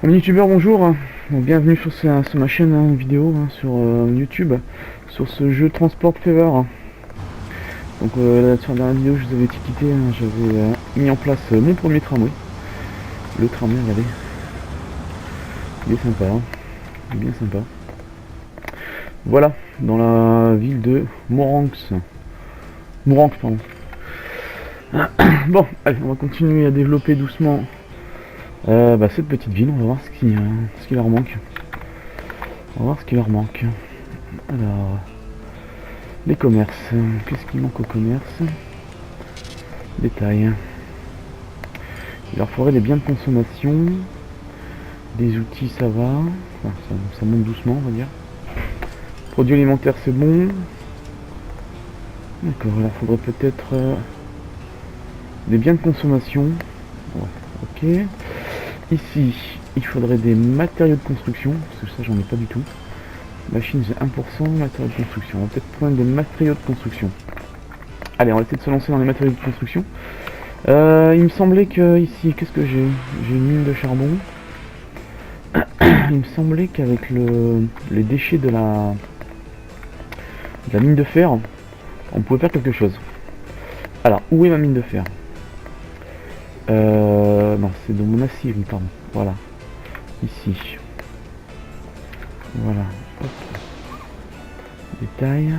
Mon youtubeur, bonjour. Donc, bienvenue sur ma chaîne vidéo sur YouTube sur ce jeu Transport Fever. Donc sur la dernière vidéo je vous avais quitté, j'avais mis en place mon premier tramway. Le tramway, regardez. Il est sympa, il est bien sympa. Voilà, dans la ville de Moranx. Mouranx, pardon. Bon, allez, on va continuer à développer doucement cette petite ville. On va voir ce qui leur manque. On va voir ce qui leur manque. Alors, les commerces. Qu'est-ce qui manque au commerce? Détail. Il leur faudrait des biens de consommation. Des outils, ça va. Enfin, ça monte doucement, on va dire. Produits alimentaires, c'est bon. D'accord, il leur faudrait peut-être des biens de consommation. Ouais, ok. Ici, il faudrait des matériaux de construction. Parce que ça, j'en ai pas du tout. Machine, j'ai 1%. Matériaux de construction. On va peut-être prendre des matériaux de construction. Allez, on va essayer de se lancer dans les matériaux de construction. Il me semblait que ici, qu'est-ce que j'ai? J'ai une mine de charbon. Il me semblait qu'avec les déchets de la mine de fer, on pouvait faire quelque chose. Alors, où est ma mine de fer? Non, c'est de mon acier, pardon. Voilà. Ici. Voilà. Hop. Détail.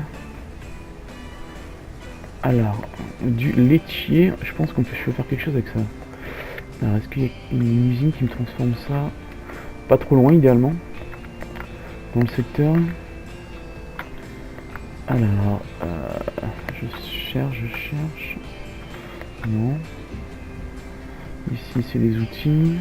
Alors, du laitier, je pense qu'on peut faire quelque chose avec ça. Alors, est-ce qu'il y a une usine qui me transforme ça? Pas trop loin, idéalement. Dans le secteur. Alors, je cherche. Non. Ici, c'est les outils.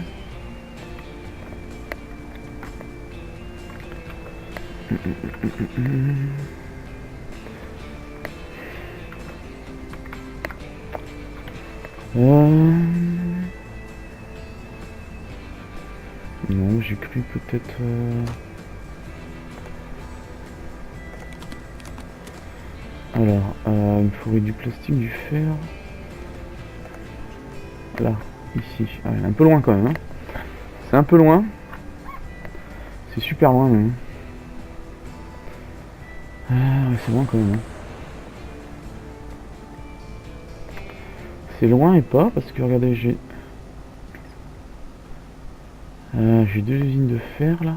Non, j'ai cru peut-être... Alors, il me faudrait du plastique, du fer. Là, ici. Ah, il est un peu loin quand même. Hein. C'est un peu loin. C'est super loin même. Ah, ouais, c'est loin quand même. Hein. C'est loin et pas, parce que regardez, j'ai deux usines de fer là.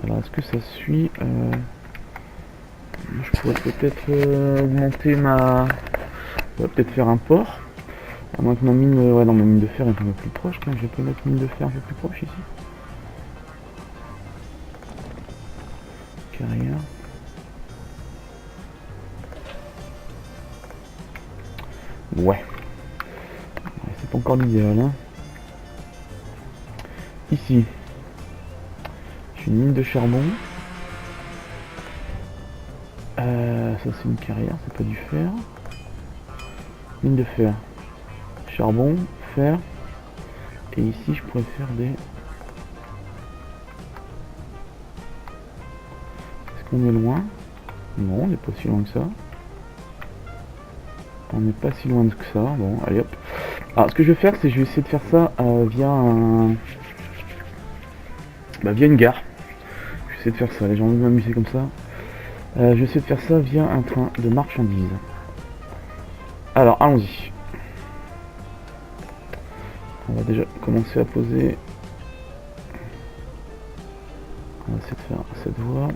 Alors est-ce que ça suit je pourrais peut-être augmenter ma... On va peut-être faire un port. À moins que ma mine... ouais non, ma mine de fer est un peu plus proche quand même. Je peux mettre une mine de fer un peu plus proche ici. Carrière. Ouais. C'est pas encore l'idéal. Hein. Ici. J'ai une mine de charbon. Ça c'est une carrière, c'est pas du fer. Mine de fer. Charbon, fer. Et ici je pourrais faire des... Est-ce qu'on est loin? Non, on n'est pas si loin que ça. On n'est pas si loin que ça. Bon, allez hop. Alors ce que je vais faire, c'est que je vais essayer de faire ça via un... via une gare. Je vais essayer de faire ça, j'ai envie de m'amuser comme ça. Je vais essayer de faire ça via un train de marchandises. Alors, allons-y. On va déjà commencer à poser. On va essayer de faire cette voie.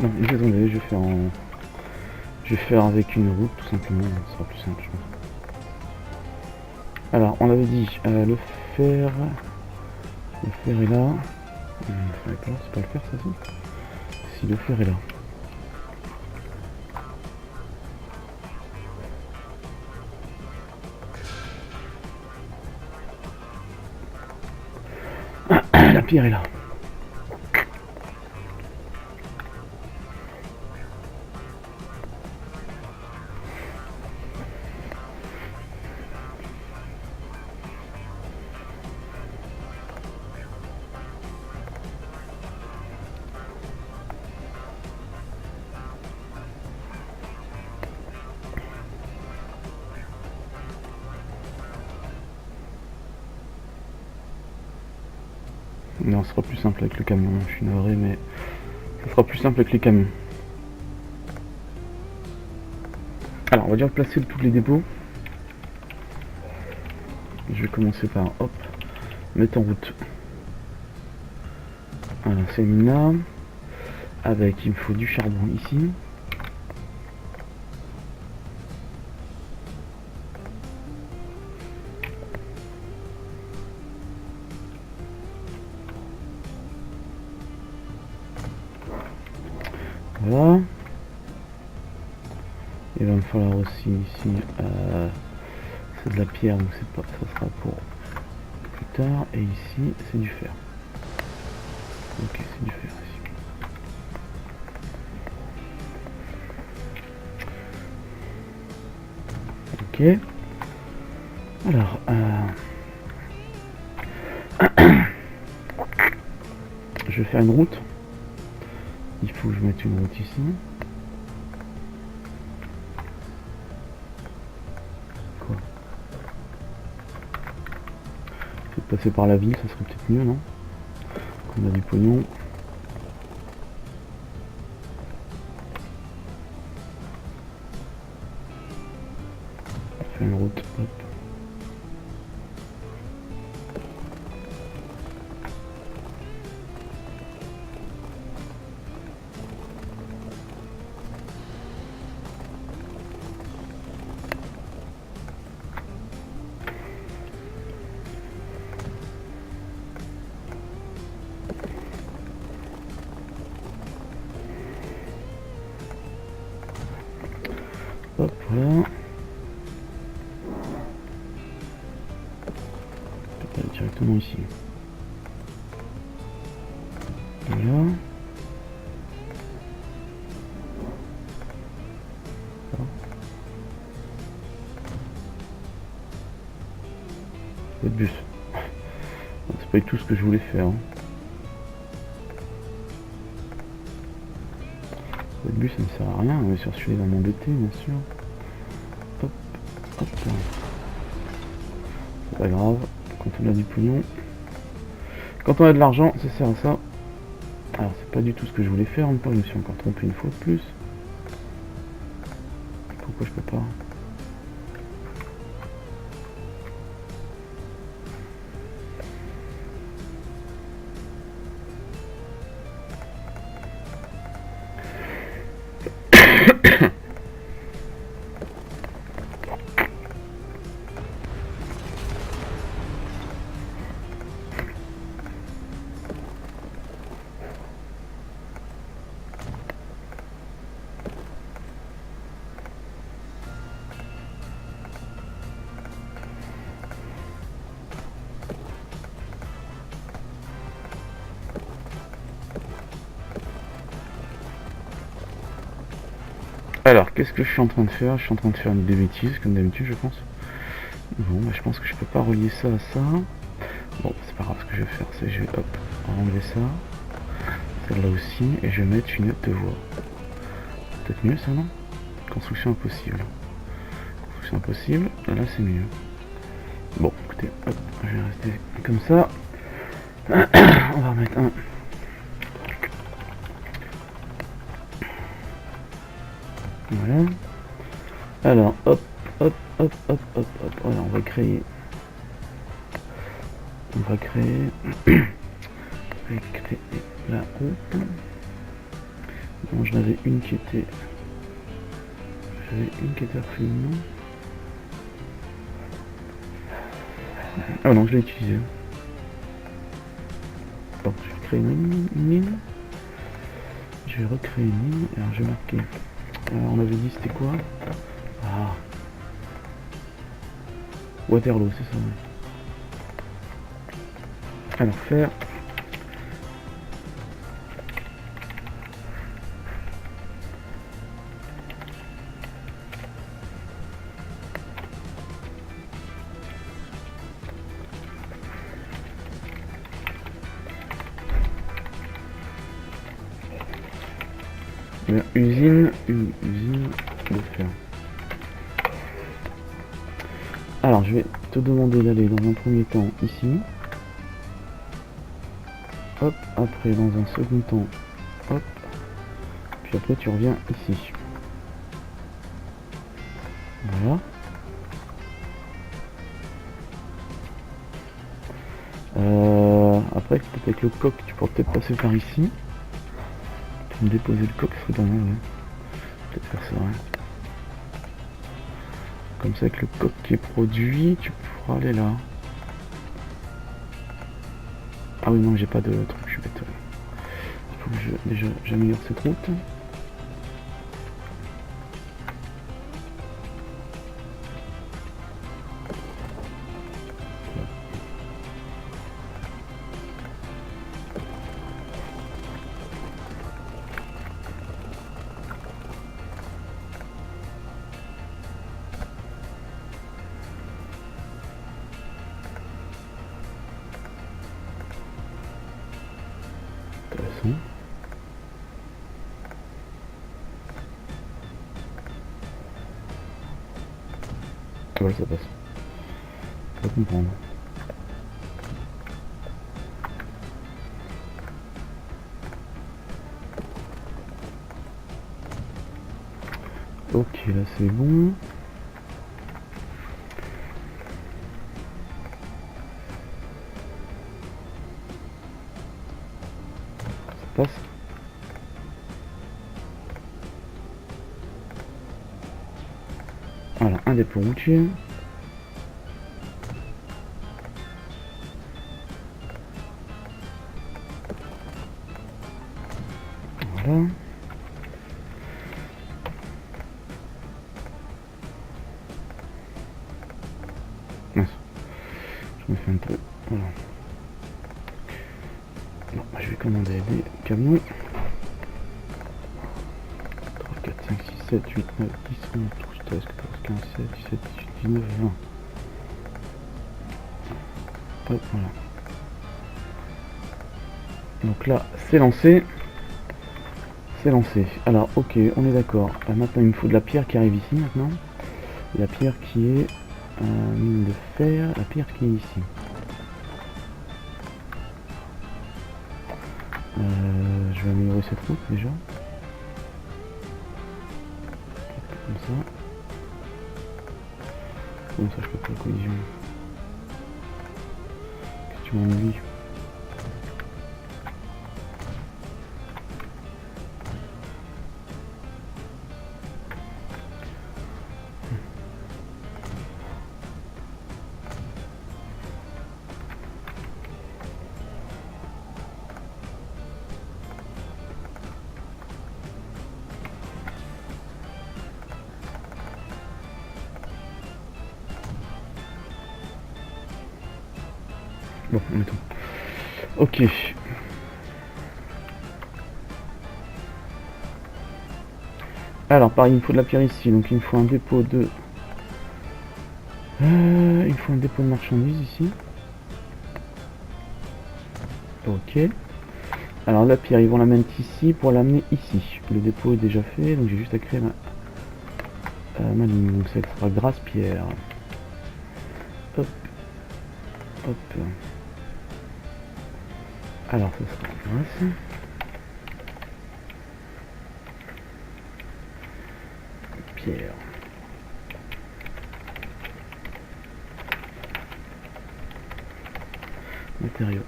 Non, désolé, je vais faire avec une route tout simplement, ça sera plus simple je pense. Alors on avait dit le fer est là. C'est pas le fer ça si le fer est là. La pierre est là. Non, ce sera plus simple avec le camion, je suis navré, mais ce sera plus simple avec les camions. Alors, on va déjà placer tous les dépôts. Je vais commencer par, hop, mettre en route. Voilà, c'est une là. Avec, il me faut du charbon ici. Voilà. Il va me falloir aussi ici, c'est de la pierre, donc c'est pas, ça sera pour plus tard. Et ici, c'est du fer. Ok, c'est du fer ici. Ok. Alors, je vais faire une route. Il faut que je mette une route ici. Quoi? C'est de passer par la ville, ça serait peut-être mieux, non? Qu'on a du pognon. On fait une route, hop. Hop, voilà. Peut-être aller directement ici. Voilà. Votre bus. C'est pas du tout ce que je voulais faire. Hein. Votre bus ça ne sert à rien, on va sur celui-là va m'embêter bien sûr. Hop, hop. C'est pas grave, quand on a du pognon. Quand on a de l'argent, ça sert à ça. Alors c'est pas du tout ce que je voulais faire, en même temps je me suis encore trompé une fois de plus. Pourquoi je peux pas? Alors, qu'est-ce que je suis en train de faire? Je suis en train de faire des bêtises, comme d'habitude, je pense. Bon, bah, je pense que je peux pas relier ça à ça. Bon, c'est pas grave, ce que je vais faire, c'est je vais, hop, enlever ça. Celle-là aussi, et je vais mettre une deux voies. Peut-être mieux, ça, non? Construction impossible. Construction impossible, là, c'est mieux. Bon, écoutez, hop, je vais rester comme ça. On va remettre un... Voilà. Alors, hop, hop, hop, hop, hop, hop. Voilà, on va créer. On va créer. La route. Non, j'en avais une qui était... J'avais une qui était orpheline, non? Ah non, je l'ai utilisé. Bon, je vais créer une mine. Je vais recréer une mine. Alors, je vais marquer. Alors, on avait dit c'était quoi? Ah. Waterloo, c'est ça, ouais. Alors, faire... Usine de fer. Alors je vais te demander d'aller dans un premier temps ici. Hop, après dans un second temps, hop. Puis après tu reviens ici. Voilà. Après peut-être avec le coq tu pourras peut-être passer par ici. Pour me déposer le coq, ce serait pas mal, ouais. Peut-être faire ça, ouais. Comme ça avec le coq qui est produit, tu pourras aller là. Ah oui non, j'ai pas de truc, je suis bête. Il faut que déjà j'améliore cette route. Intéressant. Ah ouais, ça passe. Faut comprendre. Ok, là c'est bon. Ça passe. Voilà, un dépôt routier. Voilà. Mince. Je me fais un peu... Voilà. Bon, je vais commander des camions. 3, 4, 5, 6, 7, 8, 9, 10, 11, 12, 13, 14, 15, 16, 17, 18, 19, 20. Hop, voilà. Donc là, c'est lancé. C'est lancé. Alors, ok, on est d'accord. Maintenant, il me faut de la pierre qui arrive ici, maintenant. Et la pierre qui est... mine de fer, la pierre qui est ici. Je vais améliorer cette route, déjà. Comme ça. Comme ça, je peux pas la collision. Qu'est-ce que tu m'ennuies? Bon, on est tout. Ok. Alors, pareil, il me faut de la pierre ici, donc il me faut un dépôt de... il me faut un dépôt de marchandises ici. Ok. Alors la pierre, ils vont la mettre ici pour l'amener ici. Le dépôt est déjà fait, donc j'ai juste à créer ma ligne. Donc ça sera grasse pierre. Hop. Hop. Alors ça sera grasse. Pierre. Matériaux.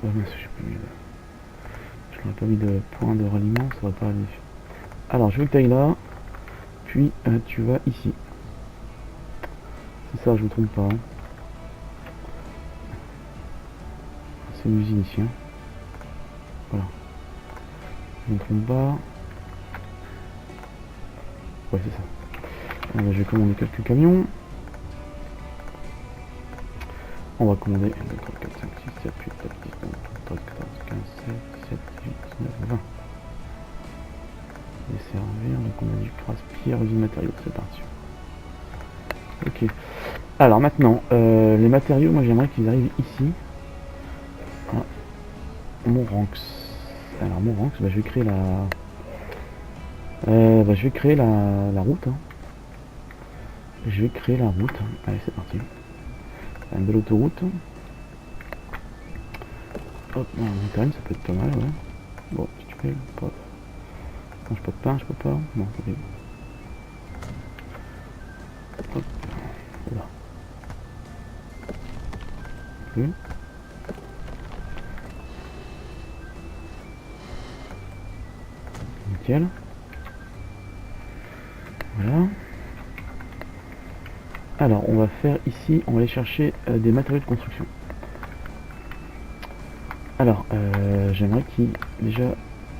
Oh mince, j'ai pas mis de... Je n'aurais pas mis de point de ralliement, ça va pas aller. Alors je veux que tu ailles là, puis tu vas ici. C'est ça, je me trompe pas. Hein. C'est une usine ici. Hein. Voilà. Je me trompe pas. Ouais, c'est ça. Alors, je vais commander quelques camions. On va commander 1, 2, 3, 4, 5, 6, 7, 8, 9, 10, 11, 12, 13, 14, 15, 16, 17, 18, 19, 20. Desservir, donc on a du pierre, usine matériaux, c'est parti. Ok. Alors maintenant, les matériaux, moi j'aimerais qu'ils arrivent ici. Voilà. Monranx. Alors Monranx, bah, je vais créer la route. Hein. Je vais créer la route. Allez, c'est parti. Une belle autoroute. Hop, en montagne, ça peut être pas mal, ouais. Bon, si tu peux, pas. Non, je peux pas, je peux pas. Non, ok. Hop. Là. Plus. Nickel. Voilà. Alors, on va faire ici, on va aller chercher des matériaux de construction. Alors, j'aimerais qu'il déjà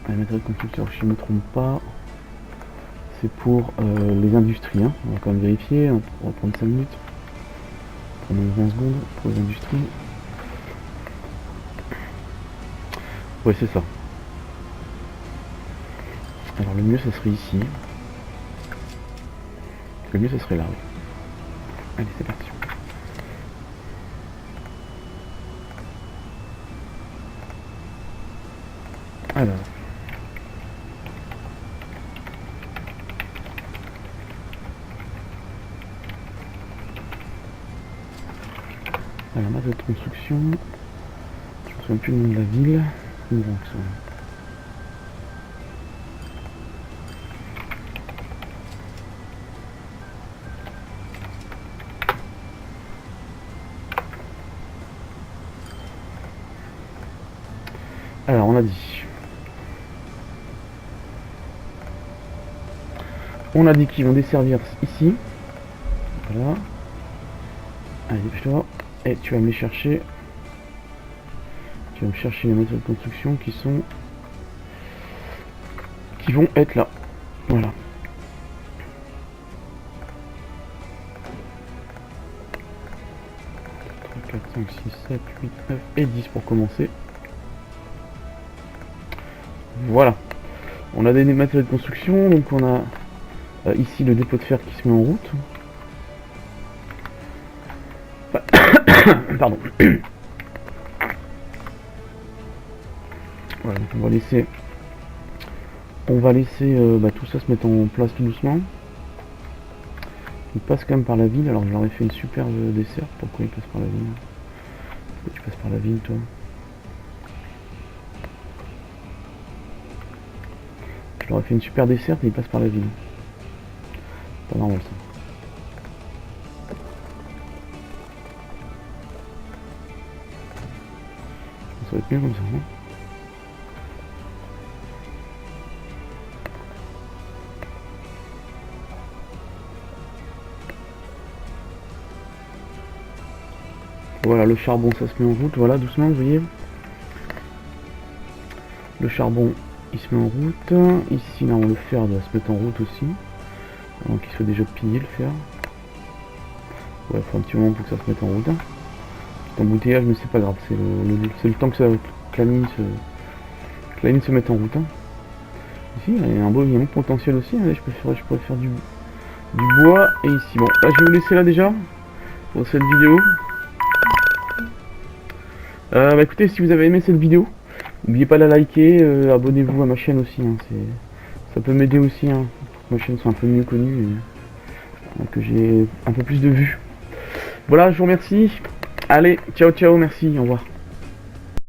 les matériaux de construction, si je ne me trompe pas, c'est pour les industries. Hein. On va quand même vérifier, on va prendre 5 minutes, prendre 20 secondes pour les industries. Ouais, c'est ça. Alors le mieux, ça serait ici. Le mieux, ça serait là. Oui. Allez, c'est parti. Alors. Alors, matériaux de construction. Je me souviens plus le nom de la ville. Alors, on a dit qu'ils vont desservir ici. Voilà. Allez, dépêche-toi. Et tu vas me les chercher. Tu vas me chercher les matériaux de construction qui vont être là. Voilà. 3, 4, 5, 6, 7, 8, 9 et 10 pour commencer. Voilà. On a des matériaux de construction, donc on a ici le dépôt de fer qui se met en route. Pardon. Voilà, donc on va laisser tout ça se mettre en place tout doucement. Il passe quand même par la ville, alors je leur ai fait une superbe dessert. Pourquoi il passe par la ville? Pourquoi tu passes par la ville, toi? Je leur ai fait une super desserte et il passe par la ville. Pas normal ça. Ça va être mieux comme ça, non? Voilà, le charbon ça se met en route, voilà, doucement, vous voyez. Le charbon il se met en route. Ici, là, le fer doit se mettre en route aussi. Donc il soit déjà pillé le fer. Ouais, il faut un petit moment pour que ça se mette en route. Petit embouteillage, mais c'est pas grave, c'est le temps que la mine se mette en route. Ici, il y a un beau potentiel aussi. Allez, je pourrais faire du bois. Et ici, bon, là je vais vous laisser là déjà pour cette vidéo. Écoutez, si vous avez aimé cette vidéo, n'oubliez pas de la liker, abonnez-vous à ma chaîne aussi, hein, ça peut m'aider aussi, hein, pour que ma chaîne soit un peu mieux connue, et que j'ai un peu plus de vues. Voilà, je vous remercie, allez, ciao ciao, merci, au revoir.